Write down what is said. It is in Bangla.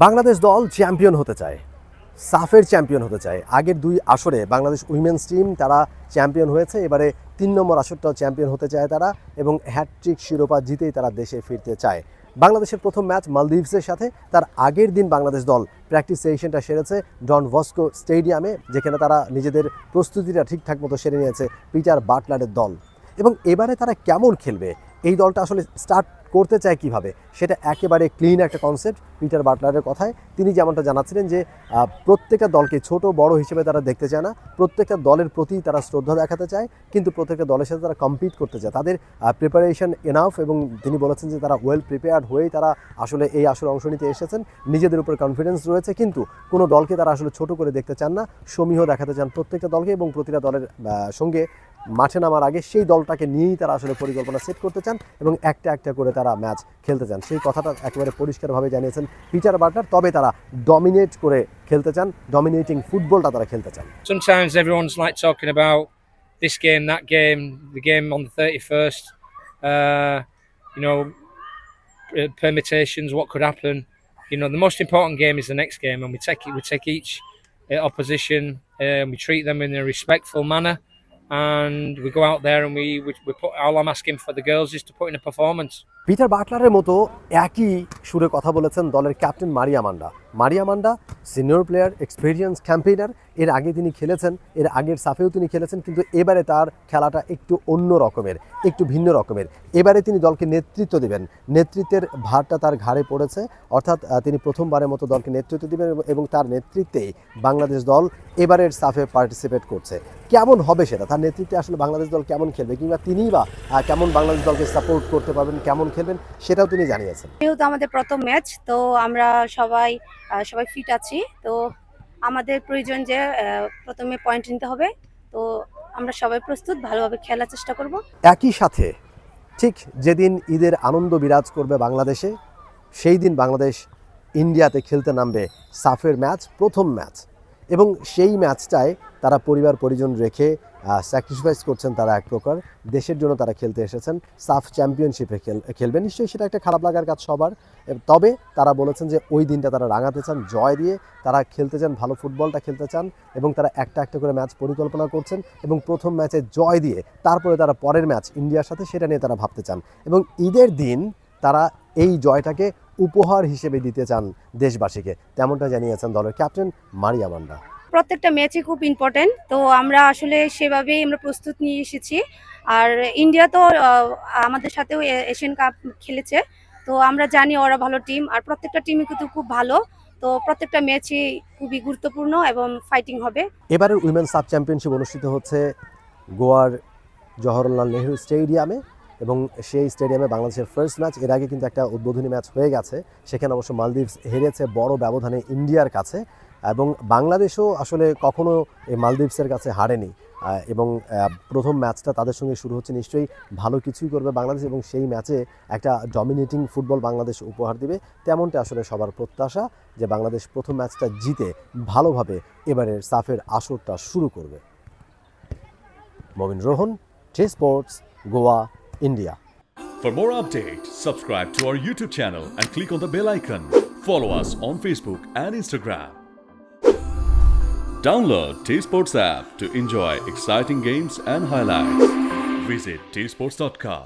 বাংলাদেশ দল চ্যাম্পিয়ন হতে চায়, সাফের চ্যাম্পিয়ন হতে চায়। আগের দুই আসরে বাংলাদেশ উইমেন্স টিম তারা চ্যাম্পিয়ন হয়েছে, এবারে 3 নম্বর আসরটাও চ্যাম্পিয়ন হতে চায় তারা, এবং হ্যাটট্রিক শিরোপা জিতেই তারা দেশে ফিরতে চায়। বাংলাদেশের প্রথম ম্যাচ মালদ্বীপসের সাথে, তার আগের দিন বাংলাদেশ দল প্র্যাকটিস সেশনটা সেরেছে ডন বস্কো স্টেডিয়ামে, যেখানে তারা নিজেদের প্রস্তুতিটা ঠিকঠাক মতো সেরে নিয়েছে পিটার বাটলারের দল। এবং এবারে তারা কেমন খেলবে, এই দলটা আসলে স্টার্ট করতে চায় কিভাবে, সেটা একেবারে ক্লিন একটা কনসেপ্ট পিটার বাটলারের কথায়। তিনি যেমনটা জানাচ্ছিলেন যে প্রত্যেকটা দলকে ছোট বড় হিসেবে তারা দেখতে চায় না, প্রত্যেকটা দলের প্রতি তারা শ্রদ্ধা দেখাতে চায়, কিন্তু প্রত্যেকটা দলের সাথে তারা কম্পিট করতে চায়। তাদের প্রিপারেশন এনাফ, এবং তিনি বলেছেন যে তারা ওয়েল প্রিপেয়ার্ড হয়েই তারা আসলে এই আসরে অংশ নিতে এসেছেন। নিজেদের উপর কনফিডেন্স রয়েছে, কিন্তু কোনো দলকে তারা আসলে ছোট করে দেখতে চান না, সমীহ দেখাতে চান প্রত্যেকটা দলকে, এবং প্রতিটা দলের সঙ্গে মাঠে নামার আগে সেই দলটাকে নিয়েই তারা আসলে পরিকল্পনা সেট করতে চান এবং একটা একটা করে তারা ম্যাচ খেলতে চান। সেই কথাটা একেবারে পরিষ্কারভাবে জানিয়েছেন পিটার বাটলার। তবে তারা ডমিনেট করে খেলতে চান, ডমিনেটিং ফুটবলটা তারা খেলতে চান। Sometimes everyone's like talking about this game, that game, the game on the 31st, you know, permutations, what could happen. You know, the most important game is the next game, and we take each opposition, we treat them in a respectful manner, and we go out there and we put, all I'm asking for the girls is to put in a performance. Peter বাটলারের মতো একই সুরে কথা বলেছেন দলের captain Maria Manda. Maria Manda senior player, experience campaigner, এর আগে তিনি খেলেছেন, এর আগের সাফেও তিনি খেলেছেন, কিন্তু এবারে তার খেলাটা একটু অন্য রকমের, একটু ভিন্ন রকমের। এবারে তিনি দলকে নেতৃত্ব দেবেন, নেতৃত্বের ভারটা তার ঘাড়ে পড়েছে, অর্থাৎ তিনি প্রথমবারের মতো দলকে নেতৃত্ব দেবেন, এবং তার নেতৃত্বেই বাংলাদেশ দল এবারের সাফে পার্টিসিপেট করছে। কেমন হবে সেটা, তার নেতৃত্বে আসলে বাংলাদেশ দল কেমন খেলবে, কিংবা তিনিই বা কেমন বাংলাদেশ দলকে সাপোর্ট করতে পারবেন, কেমন খেলবেন, সেটাও তিনি জানিয়েছেন। যেহেতু আমাদের প্রথম ম্যাচ, তো আমরা সবাই ফিট আছি, তো আমাদের প্রয়োজন যে প্রথমে পয়েন্ট নিতে হবে, তো আমরা সবাই প্রস্তুত, ভালোভাবে খেলার চেষ্টা করব। একই সাথে ঠিক যেদিন ঈদের আনন্দ বিরাজ করবে বাংলাদেশে, সেই দিন বাংলাদেশ ইন্ডিয়াতে খেলতে নামবে সাফের ম্যাচ, প্রথম ম্যাচ, এবং সেই ম্যাচটায় তারা পরিবার পরিজন রেখে স্যাক্রিফাইস করছেন, তারা এক প্রকার দেশের জন্য তারা খেলতে এসেছেন, সাফ চ্যাম্পিয়নশিপে খেলবেন। নিশ্চয়ই সেটা একটা খারাপ লাগার কাজ সবার, তবে তারা বলেছেন যে ওই দিনটা তারা রাঙাতে চান জয় দিয়ে, তারা খেলতে চান, ভালো ফুটবলটা খেলতে চান, এবং তারা একটা একটা করে ম্যাচ পরিকল্পনা করছেন, এবং প্রথম ম্যাচে জয় দিয়ে তারপরে তারা পরের ম্যাচ ইন্ডিয়ার সাথে সেটা নিয়ে তারা ভাবতে চান, এবং ঈদের দিন তারা এই জয়টাকে উপহার হিসেবে দিতে চান দেশবাসীকে, তেমনটা জানিয়েছেন দলের ক্যাপ্টেন মারিয়া মান্ডা। প্রত্যেকটা ম্যাচই খুব ইম্পর্টেন্ট, তো আমরা আসলে সেভাবেই আমরা প্রস্তুত নিয়ে এসেছি। আর ইন্ডিয়া তো আমাদের সাথেও এশিয়ান কাপ খেলেছে, তো আমরা জানি ওরা ভালো টিম, আর প্রত্যেকটা টিমই কিন্তু খুব ভালো, তো প্রত্যেকটা ম্যাচই খুবই গুরুত্বপূর্ণ এবং ফাইটিং হবে। এবারের উইমেন সাব চ্যাম্পিয়নশিপ অনুষ্ঠিত হচ্ছে গোয়ার জওহরলাল নেহরু স্টেডিয়ামে, এবং সেই স্টেডিয়ামে বাংলাদেশের ফার্স্ট ম্যাচ, এর আগে কিন্তু একটা উদ্বোধনী ম্যাচ হয়ে গেছে, সেখানে অবশ্য মালদ্বীপস হেরেছে বড় ব্যবধানে ইন্ডিয়ার কাছে, এবং বাংলাদেশও আসলে কখনো এই মালদ্বীপসের কাছে হারেনি, এবং প্রথম ম্যাচটা তাদের সঙ্গে শুরু হচ্ছে, নিশ্চয়ই ভালো কিছুই করবে বাংলাদেশ, এবং সেই ম্যাচে একটা ডমিনেটিং ফুটবল বাংলাদেশ উপহার দিবে, তেমনটা আসলে সবার প্রত্যাশা যে বাংলাদেশ প্রথম ম্যাচটা জিতে ভালোভাবে এবারের সাফের আসরটা শুরু করবে। Mobin Rohan, T Sports, Goa, India. For more updates, subscribe to our YouTube channel and click on the bell icon. Follow us on Facebook and Instagram. Download T-Sports app to enjoy exciting games and highlights. Visit tsports.com.